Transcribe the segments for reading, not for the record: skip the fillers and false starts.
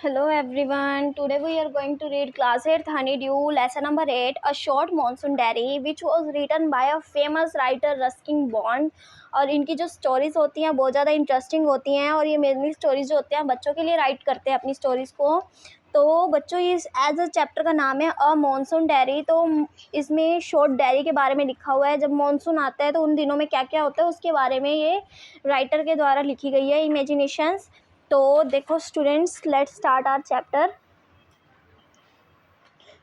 Hello everyone. Today we are going to read class 8th Honeydew lesson number 8, A Short Monsoon Diary, which was written by a famous writer Ruskin Bond. और इनकी जो stories होती हैं बहुत ज़्यादा interesting होती हैं और ये मेनली स्टोरीज जो होते हैं बच्चों के लिए राइट करते हैं अपनी स्टोरीज़ को। तो बच्चों इस एज अ चैप्टर का नाम है अ मॉनसून डायरी। तो इसमें शॉर्ट डायरी के बारे में लिखा हुआ है। जब मॉनसून आता है तो उन दिनों में क्या क्या होता है उसके बारे में ये राइटर के द्वारा लिखी गई है इमेजिनेशंस। तो देखो students, let's start our chapter.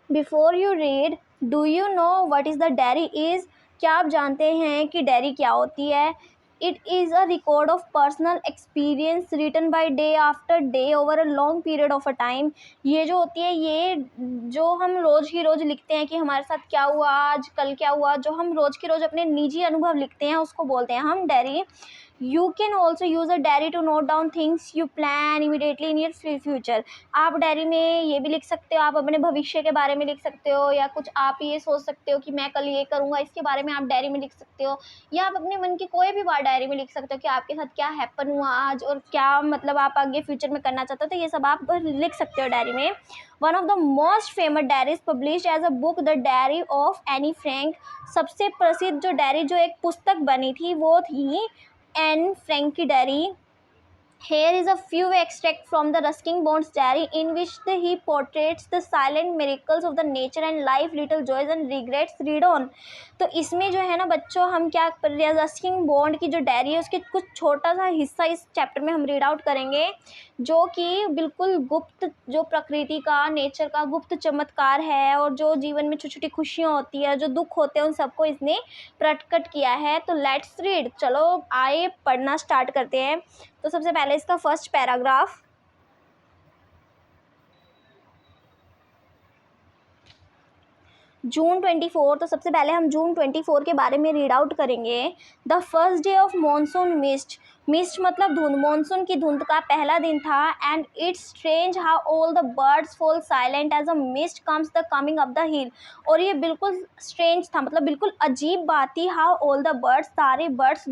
Before you read, do you know what is the diary is? क्या आप जानते हैं कि डायरी क्या होती है? It is a record of personal experience written by day after day over a long period of a time. ये जो होती है ये जो हम रोज़ ही रोज़ लिखते हैं कि हमारे साथ क्या हुआ, आज कल क्या हुआ, जो हम रोज़ के रोज़ अपने निजी अनुभव लिखते हैं उसको बोलते हैं हम diary. You can also use a diary to note down things you plan immediately in your future. आप डायरी में ये भी लिख सकते हो, आप अपने भविष्य के बारे में लिख सकते हो, या कुछ आप ये सोच सकते हो कि मैं कल ये करूँगा, इसके बारे में आप डायरी में लिख सकते हो। या आप अपने मन की कोई भी बात डायरी में लिख सकते हो कि आपके साथ क्या हैपन हुआ आज और क्या मतलब आप आगे फ्यूचर में करना चाहते हो, तो ये सब आप लिख सकते हो डायरी में। One of the most famous diaries publish as a book, the diary of Anne Frank. सबसे प्रसिद्ध जो डायरी जो एक पुस्तक बनी थी वो थी एन फ्रैंक की diary. Here is a few extract from the Ruskin Bond's diary in which he portrays the silent miracles of the nature and life, little joys and regrets. Read on. तो इसमें जो है ना बच्चों, हम क्या Ruskin bond की जो डायरी है उसके कुछ छोटा सा हिस्सा इस चैप्टर में हम रीड आउट करेंगे, जो कि बिल्कुल गुप्त, जो प्रकृति का, नेचर का गुप्त चमत्कार है, और जो जीवन में छोटी छोटी खुशियाँ होती है, जो दुख होते हैं, उन सबको इसने प्रकट किया है। तो लेट्स रीड, चलो आइए पढ़ना स्टार्ट करते हैं। तो सबसे पहले इसका फर्स्ट पैराग्राफ। जून 24, तो सबसे पहले हम जून 24 के बारे में रीड आउट करेंगे। The first day of monsoon mist. Mist मतलब धुंध, मॉनसून की धुंध का पहला दिन था। And it's strange how all the birds fall silent as a mist comes the coming up the hill. और ये बिल्कुल स्ट्रेंज था, मतलब बिल्कुल अजीब बात थी। हाउ ऑल द बर्ड्स, सारे बर्ड्स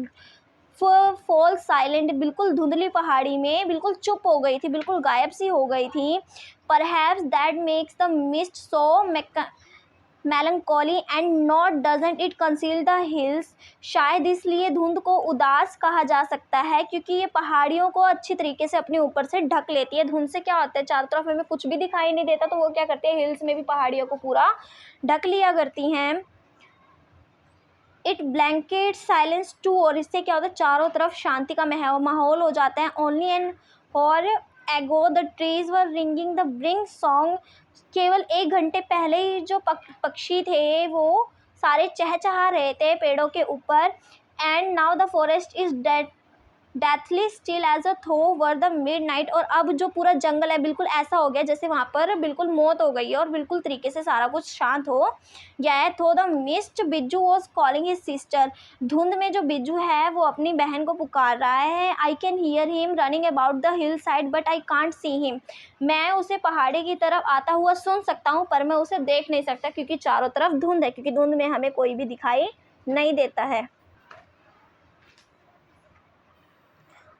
फॉल साइलेंट, बिल्कुल धुंधली पहाड़ी में बिल्कुल चुप हो गई थी, बिल्कुल गायब सी हो गई थी। Perhaps that makes the mist so melancholy and not doesn't it conceal the hills। शायद इसलिए धुंध को उदास कहा जा सकता है क्योंकि ये पहाड़ियों को अच्छी तरीके से अपने ऊपर से ढक लेती है। धुंध से क्या होता है, चारों तरफ हमें कुछ भी दिखाई नहीं देता, तो वो क्या करते हैं, हिल्स में भी पहाड़ियों को पूरा ढक लिया करती हैं। इट ब्लैंकेट साइलेंस टू, और इससे क्या होता है, चारों तरफ शांति का माहौल हो जाता है। ओनली एन और एगो the trees were ringing the bring song. केवल 1 घंटे पहले ही जो पक्षी थे वो सारे चहचहा रहे थे पेड़ों के ऊपर। And now the forest is deathly still as a though were the mid night. और अब जो पूरा जंगल है बिल्कुल ऐसा हो गया जैसे वहाँ पर बिल्कुल मौत हो गई है और बिल्कुल तरीके से सारा कुछ शांत हो गया है। थो द मिस्ट बिज्जू वॉज कॉलिंग हिज सिस्टर। धुंध में जो बिज्जू है वो अपनी बहन को पुकार रहा है। I can hear him running about the hill side but I can't see him. मैं उसे पहाड़ी की तरफ आता हुआ सुन सकता हूँ पर मैं उसे देख नहीं सकता क्योंकि चारों तरफ धुंध है, क्योंकि धुंध में हमें कोई भी दिखाई नहीं देता है।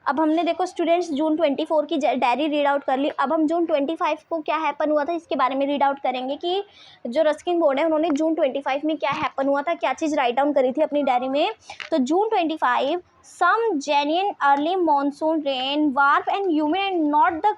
अब हमने देखो स्टूडेंट्स जून 24 की डायरी रीड आउट कर ली। अब हम जून 25 को क्या हैपन हुआ था इसके बारे में रीड आउट करेंगे कि जो रस्किन बॉन्ड है उन्होंने जून 25 में क्या हैपन हुआ था, क्या चीज़ राइट डाउन करी थी अपनी डायरी में। तो June 25, some genuine early monsoon rain warm and humid and not the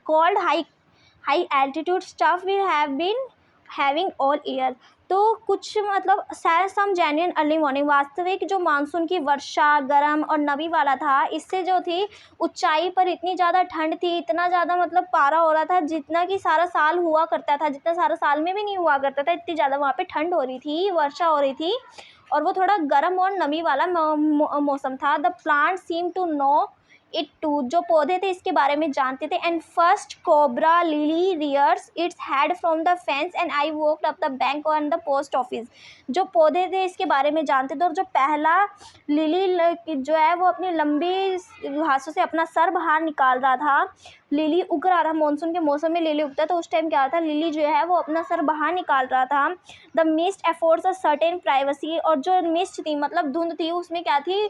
cold high altitude stuff we have been having all year. तो कुछ मतलब सम जेन्युइन अर्ली मॉर्निंग, वास्तविक जो मानसून की वर्षा गर्म और नमी वाला था, इससे जो थी ऊंचाई पर इतनी ज़्यादा ठंड थी, इतना ज़्यादा मतलब पारा हो रहा था जितना कि सारा साल हुआ करता था, जितना सारा साल में भी नहीं हुआ करता था, इतनी ज़्यादा वहाँ पे ठंड हो रही थी, वर्षा हो रही थी, और वो थोड़ा गर्म और नमी वाला मौसम था। The plant seem to know it too, जो पौधे थे इसके बारे में जानते थे। And first cobra lily rears its head from the fence and I walked up the bank on the post office. जो पौधे थे इसके बारे में जानते थे, और जो पहला लिली जो है वो अपनी लंबी घासों से अपना सर बाहर निकाल रहा था। लिली उग रहा था, मानसून के मौसम में लिली उगता है, तो उस टाइम क्या था, लिली जो है वो अपना सर बाहर निकाल रहा था। The mist affords a certain privacy, और जो मिस्ट थी मतलब धुंध थी उसमें क्या थी,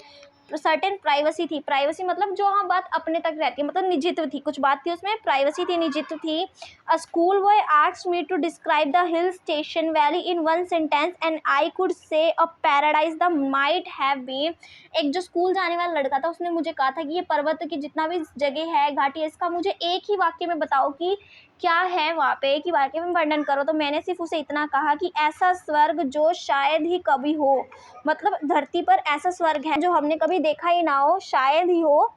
सर्टेन प्राइवेसी थी। प्राइवेसी मतलब जो हाँ बात अपने तक रहती है, मतलब निजित्व थी, कुछ बात थी उसमें, प्राइवेसी थी, निजित्व थी। A school boy asked me to describe the hill station valley in one sentence and I could say a paradise the might have been. एक जो स्कूल जाने वाला लड़का था उसने मुझे कहा था कि ये पर्वत की जितना भी जगह है, घाटी है, इसका मुझे एक ही वाक्य में बताओ कि क्या है वहाँ पे, एक ही वाक्य में वर्णन करो। तो मैंने सिर्फ उसे इतना कहा कि ऐसा स्वर्ग जो शायद ही कभी हो, मतलब धरती पर ऐसा स्वर्ग है जो हमने कभी देखा ही ना हो, शायद ही हो।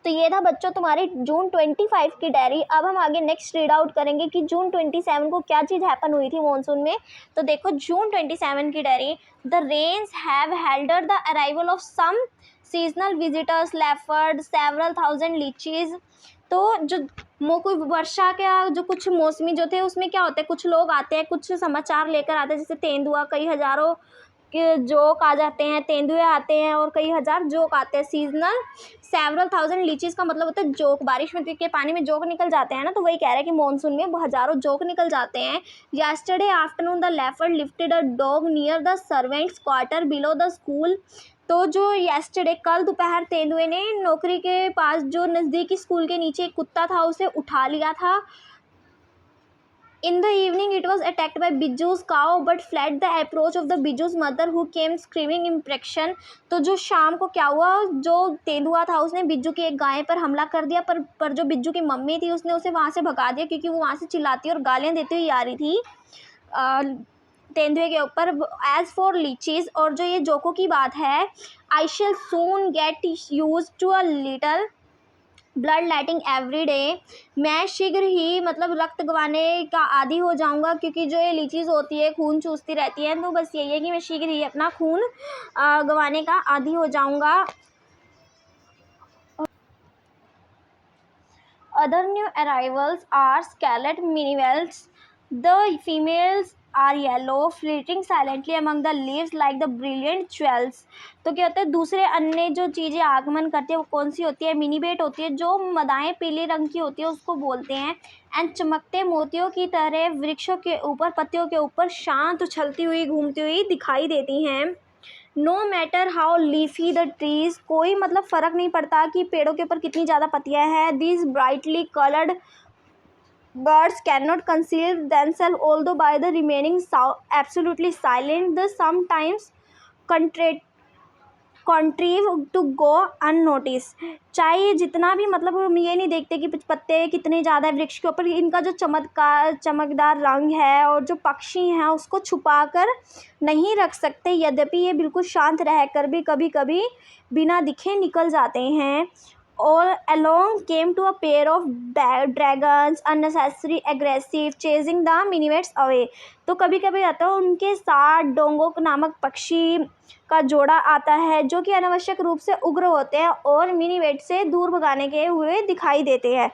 तो ये था बच्चों तुम्हारी जून 25 की डायरी। अब हम आगे नेक्स्ट रीड आउट करेंगे कि जून 27 को क्या चीज़ हैपन हुई थी मॉनसून में। तो देखो जून 27 की diary. The rains have heralded the arrival of some seasonal visitors leopard several thousand leeches. तो जो कोई वर्षा का जो कुछ मौसमी जो थे उसमें क्या होता है, कुछ लोग आते हैं, कुछ समाचार लेकर आते हैं, जैसे तेंदुआ, कई हज़ारों के जोक आ जाते हैं, तेंदुए आते हैं और कई हज़ार जोक आते हैं। सीजनल सेवरल थाउजेंड लीचीज का मतलब होता है जोक। बारिश में के पानी में जोक निकल जाते हैं ना, तो वही कह रहे हैं कि मॉनसून में हज़ारों जोक निकल जाते हैं। Yesterday afternoon the leopard lifted a dog near the servants quarter below the school. तो जो येस्टरडे कल दोपहर तेंदुए ने नौकरी के पास जो नज़दीकी स्कूल के नीचे एक कुत्ता था उसे उठा लिया था। In the evening, it was attacked by Biju's cow, but fled the approach of the Biju's mother, who came screaming imprecation। तो जो शाम को क्या हुआ, जो तेंदुआ था उसने बिज्जू की एक गाय पर हमला कर दिया, पर जो बिज्जू की मम्मी थी उसने उसे वहाँ से भगा दिया, क्योंकि वो वहाँ से चिल्लाती और गालियाँ देती हुई आ रही थी तेंदुए के ऊपर। एज फॉर लीचीज, और जो ये जोकों की बात है, I shall soon get use to a little blood letting every day. मैं शीघ्र ही मतलब रक्त गंवाने का आदी हो जाऊंगा, क्योंकि जो ये लीचीज़ होती है खून चूसती रहती है। तो बस यही है कि मैं शीघ्र ही अपना खून गंवाने का आदी हो जाऊंगा। Other new arrivals are scarlet minivales. The females are yellow, flitting silently among the leaves like the brilliant jewels। तो क्या होता है, दूसरे अन्य जो चीज़ें आगमन करती है वो कौन सी होती है, मिनीबेट होती है, जो मदाएँ पीले रंग की होती है उसको बोलते हैं। एंड चमकते मोतियों की तरह वृक्षों के ऊपर, पत्तियों के ऊपर शांत उछलती हुई घूमती हुई दिखाई देती हैं। No matter how leafy the trees, कोई मतलब फ़र्क नहीं पड़ता कि पेड़ों के ऊपर कितनी ज़्यादा पत्तियां हैं। These brightly coloured birds cannot conceal themselves although by the remaining absolutely silent, the sometimes contrive to go unnoticed। चाहे ये जितना भी मतलब हम ये नहीं देखते कि पत्ते कितने ज़्यादा वृक्ष के ऊपर, इनका जो चमकदार रंग है और जो पक्षी हैं उसको छुपा कर नहीं रख सकते, यद्यपि ये बिल्कुल शांत रहकर भी कभी कभी बिना दिखे निकल जाते हैं। और along came to a pair of dragons unnecessary aggressive chasing the minivets away। तो कभी कभी आता है उनके साथ डोंगो नामक पक्षी का जोड़ा आता है, जो कि अनावश्यक रूप से उग्र होते हैं और मिनीवेट से दूर भगाने के हुए दिखाई देते हैं।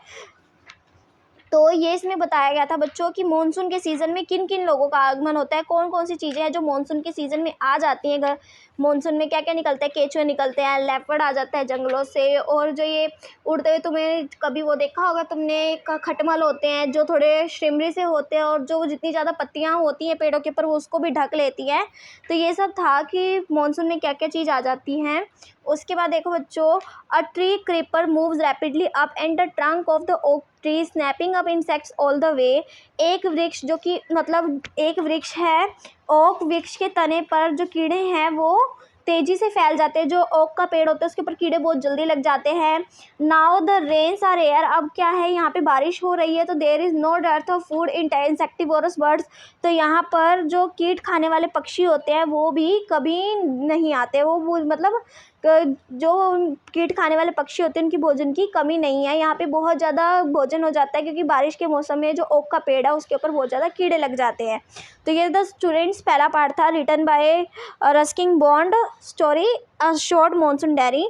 तो ये इसमें बताया गया था बच्चों कि मॉनसून के सीज़न में किन किन लोगों का आगमन होता है, कौन कौन सी चीज़ें हैं जो मॉनसून के सीज़न में आ जाती हैं। मॉनसून में क्या क्या निकलता है, केचुए निकलते हैं, लेपर्ड आ जाता है जंगलों से, और जो ये उड़ते हुए तुम्हें कभी वो देखा होगा तुमने, खटमल होते हैं जो थोड़े शिमरी से होते हैं और जो जितनी ज़्यादा पत्तियाँ होती हैं पेड़ों के ऊपर वो उसको भी ढक लेती है। तो ये सब था कि मॉनसून में क्या क्या चीज़ आ जाती हैं। उसके बाद देखो बच्चों, a tree creeper moves rapidly up and the trunk of the oak tree snapping up insects all the way. एक वृक्ष जो कि मतलब एक वृक्ष है, ओक वृक्ष के तने पर जो कीड़े हैं वो तेजी से फैल जाते हैं। जो ओक का पेड़ होता है उसके ऊपर कीड़े बहुत जल्दी लग जाते हैं। Now the rains are air, अब क्या है यहाँ पे बारिश हो रही है, तो there is no death of food in insectivorous birds. तो यहाँ पर जो कीट खाने वाले पक्षी होते हैं वो भी कभी नहीं आते, वो मतलब जो कीट खाने वाले पक्षी होते हैं उनकी भोजन की कमी नहीं है। यहाँ पे बहुत ज़्यादा भोजन हो जाता है, क्योंकि बारिश के मौसम में जो ओक का पेड़ है उसके ऊपर बहुत ज़्यादा कीड़े लग जाते हैं। तो ये द स्टूडेंट्स पहला पार्ट था, written by Ruskin Bond, story a short monsoon diary.